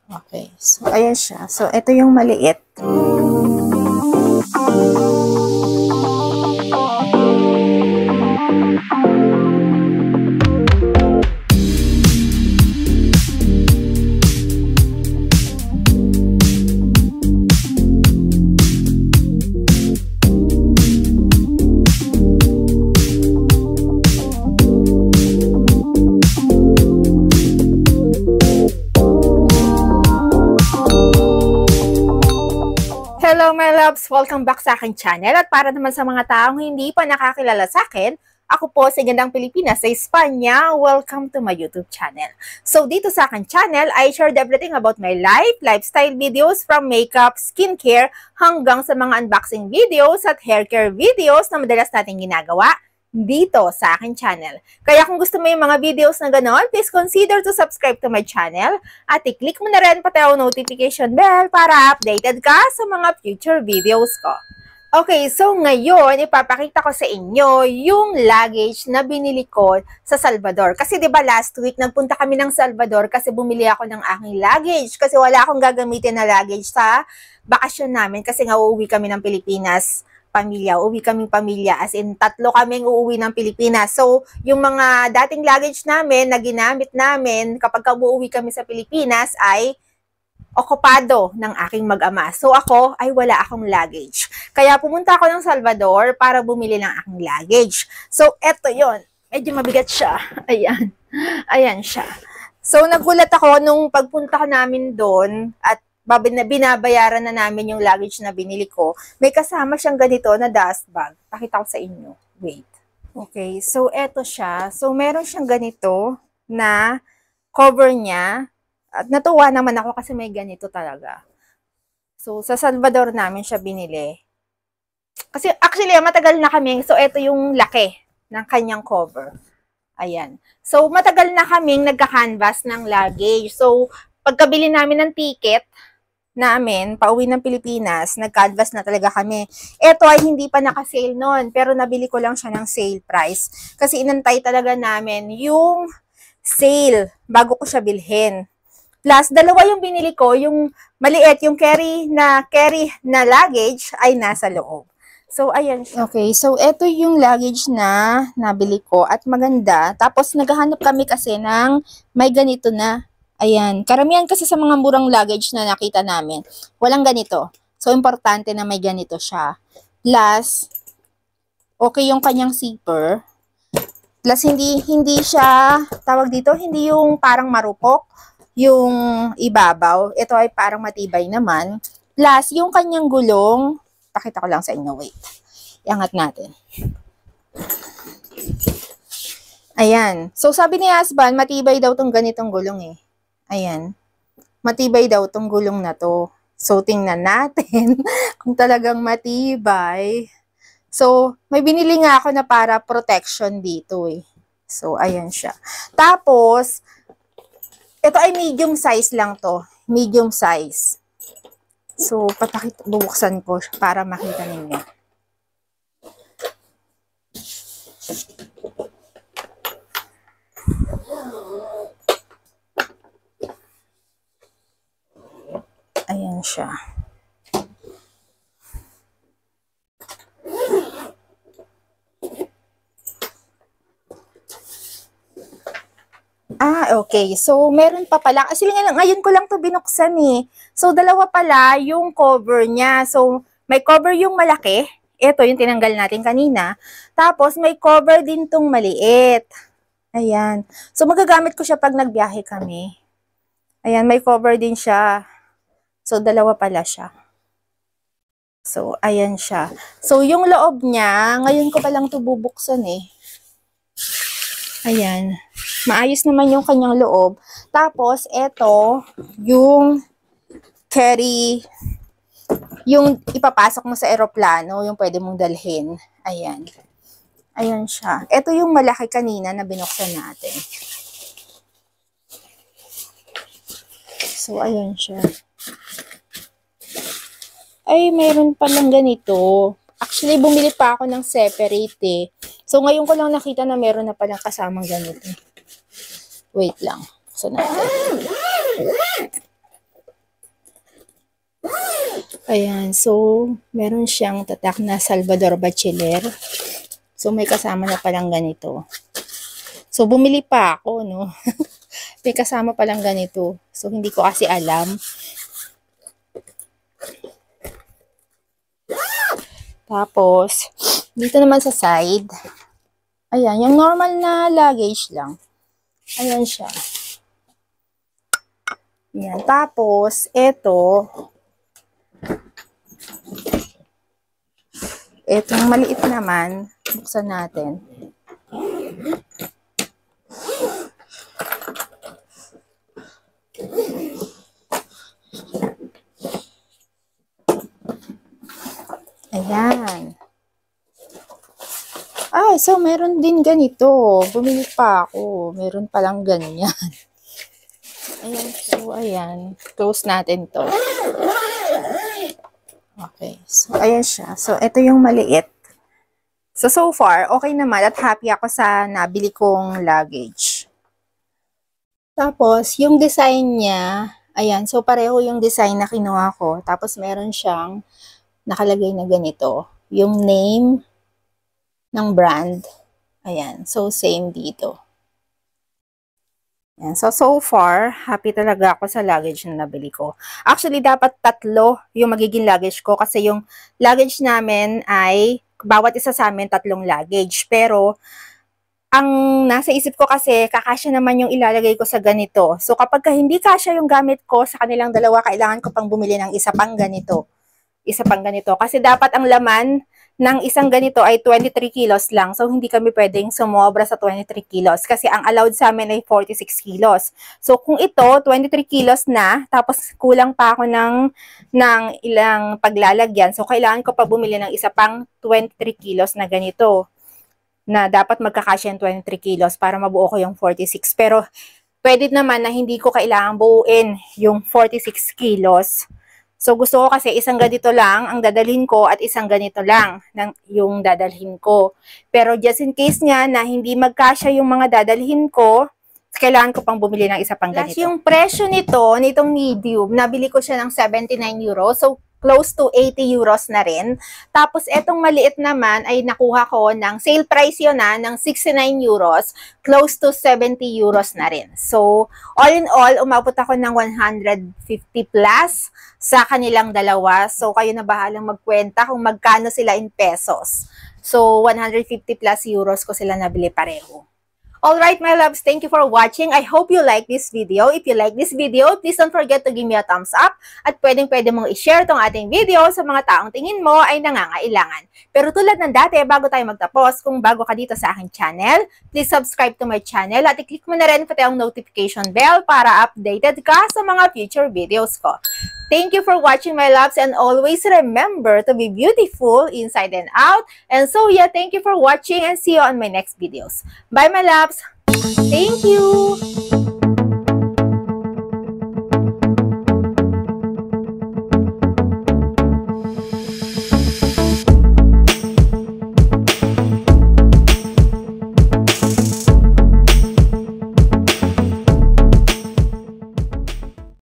Okay. So, ayan siya. So, ito yung maliit. Hello my loves! Welcome back sa aking channel at para naman sa mga taong hindi pa nakakilala sa akin, ako po si Gandang Pilipinas sa Espanya. Welcome to my YouTube channel. So dito sa aking channel, I shared everything about my life, lifestyle videos from makeup, skincare, hanggang sa mga unboxing videos at hair care videos na madalas natin ginagawa dito sa aking channel. Kaya kung gusto mo yung mga videos na ganon, please consider to subscribe to my channel at i-click mo na rin pati ang notification bell para updated ka sa mga future videos ko. Okay, so ngayon, ipapakita ko sa inyo yung luggage na binili ko sa Salvador. Kasi 'di ba last week nagpunta kami ng Salvador kasi bumili ako ng aking luggage kasi wala akong gagamitin na luggage sa bakasyon namin kasi nga uuwi kami ng Pilipinas. Uwi kaming pamilya, as in 3 kaming uuwi ng Pilipinas. So, yung mga dating luggage namin na ginamit namin kapag umuwi kami sa Pilipinas ay okupado ng aking mag-ama. So, ako ay wala akong luggage. Kaya pumunta ako ng Salvador para bumili ng aking luggage. So, eto yon. Medyo mabigat siya. Ayan. Ayan siya. So, nagulat ako nung pagpunta namin doon at binabayaran na namin yung luggage na binili ko. May kasama siyang ganito na dust bag. Pakita ko sa inyo. Wait. Okay, so eto siya. So meron siyang ganito na cover niya. At natuwa naman ako kasi may ganito talaga. So sa Salvador namin siya binili. Kasi actually matagal na kami. So eto yung laki ng kanyang cover. Ayan. So matagal na kaming nagka-canvas ng luggage. So pagkabili namin ng ticket namin, pauwi ng Pilipinas, nag-canvas na talaga kami. Ito ay hindi pa naka-sale noon, pero nabili ko lang siya ng sale price. Kasi inantay talaga namin yung sale bago ko siya bilhin. Plus, dalawa yung binili ko, yung maliit, yung carry na luggage ay nasa loob. So, ayan siya. Okay, so ito yung luggage na nabili ko at maganda. Tapos, naghahanap kami kasi ng may ganito na. Ayan, karamihan kasi sa mga murang luggage na nakita namin, walang ganito. So, importante na may ganito siya. Plus, okay yung kanyang zipper. Plus, hindi siya, tawag dito, hindi yung parang marupok, yung ibabaw. Ito ay parang matibay naman. Plus, yung kanyang gulong, pakita ko lang sa inyo, wait. Iangat natin. Ayan. So, sabi ni husband, matibay daw tong ganitong gulong eh. Ayan. Matibay daw tong gulong na to. So, tingnan natin kung talagang matibay. So, may binili nga ako na para protection dito eh. So, ayan siya. Tapos, ito ay medium size lang to. Medium size. So, bubuksan ko para makita ninyo. Ayan siya. Okay. So, meron pa pala. Kasi ngayon ko lang to binuksan eh. So, dalawa pala yung cover niya. So, may cover yung malaki. Ito yung tinanggal natin kanina. Tapos, may cover din tong maliit. Ayan. So, magagamit ko siya pag nagbiyahe kami. Ayan, may cover din siya. So, dalawa pala siya. So, ayan siya. So, yung loob niya, ngayon ko pa lang ito bubuksan eh. Ayan. Maayos naman yung kanyang loob. Tapos, ito, yung carry, yung ipapasok mo sa eroplano, yung pwede mong dalhin. Ayan. Ayan siya. Ito yung malaki kanina na binuksan natin. So, ayan siya. Ay, mayroon palang ganito. Actually, bumili pa ako ng separate eh. So, ngayon ko lang nakita na meron na palang kasamang ganito. Wait lang. So, natin. Ayan, so meron siyang tatak na Salvador Bachiller. So may kasama na palang ganito. So bumili pa ako, no? May kasama palang ganito. So hindi ko kasi alam. Tapos, dito naman sa side, ayan, yung normal na luggage lang. Ayan siya. Ayan. Tapos, etong maliit naman, buksan natin. Ayan. Ay, so meron din ganito. Bumili pa ako. Meron palang ganyan. Ayan, so ayan. Close natin to. Okay, so ayan siya. So, ito yung maliit. So far, okay naman at happy ako sa nabili kong luggage. Tapos, yung design niya, ayan, so pareho yung design na kinuha ko. Tapos, meron siyang nakalagay na ganito, yung name ng brand. Ayan, so same dito. Ayan, so far, happy talaga ako sa luggage na nabili ko. Actually, dapat 3 yung magiging luggage ko kasi yung luggage namin ay, bawat isa sa amin 3 luggage. Pero, ang nasa isip ko kasi, kakasya naman yung ilalagay ko sa ganito. So, kapag hindi kasya yung gamit ko sa kanilang dalawa, kailangan ko pang bumili ng isa pang ganito. Kasi dapat ang laman ng isang ganito ay 23 kilos lang. So, hindi kami pwedeng sumobra sa 23 kilos kasi ang allowed sa amin ay 46 kilos. So, kung ito, 23 kilos na, tapos kulang pa ako ng ilang paglalagyan. So, kailangan ko pa bumili ng isa pang 23 kilos na ganito na dapat magkakasya yung 23 kilos para mabuo ko yung 46. Pero, pwede naman na hindi ko kailangang buuin yung 46 kilos. So, gusto ko kasi isang ganito lang ang dadalhin ko at isang ganito lang yung dadalhin ko. Pero just in case nga na hindi magkasya yung mga dadalhin ko, kailangan ko pang bumili ng isa pang ganito. Yung presyo nitong medium, nabili ko siya ng 79 euros. So, close to 80 euros na rin. Tapos, etong maliit naman ay nakuha ko ng sale price yun ng 69 euros. Close to 70 euros na rin. So, all in all, umabot ako ng 150 plus sa kanilang dalawa. So, kayo na bahalang magkwenta kung magkano sila in pesos. So, 150 plus euros ko sila nabili pareho. Alright, my loves, thank you for watching. I hope you like this video. If you like this video, please don't forget to give me a thumbs up at pwede mong i-share tong ating video sa mga taong tingin mo ay nangangailangan. Pero tulad ng dati, bago tayo magtapos, kung bago ka dito sa aking channel, please subscribe to my channel at i-click mo na rin pati ang notification bell para updated ka sa mga future videos ko. Thank you for watching, my loves, and always remember to be beautiful inside and out. And so, yeah, thank you for watching and see you on my next videos. Bye, my loves! Thank you!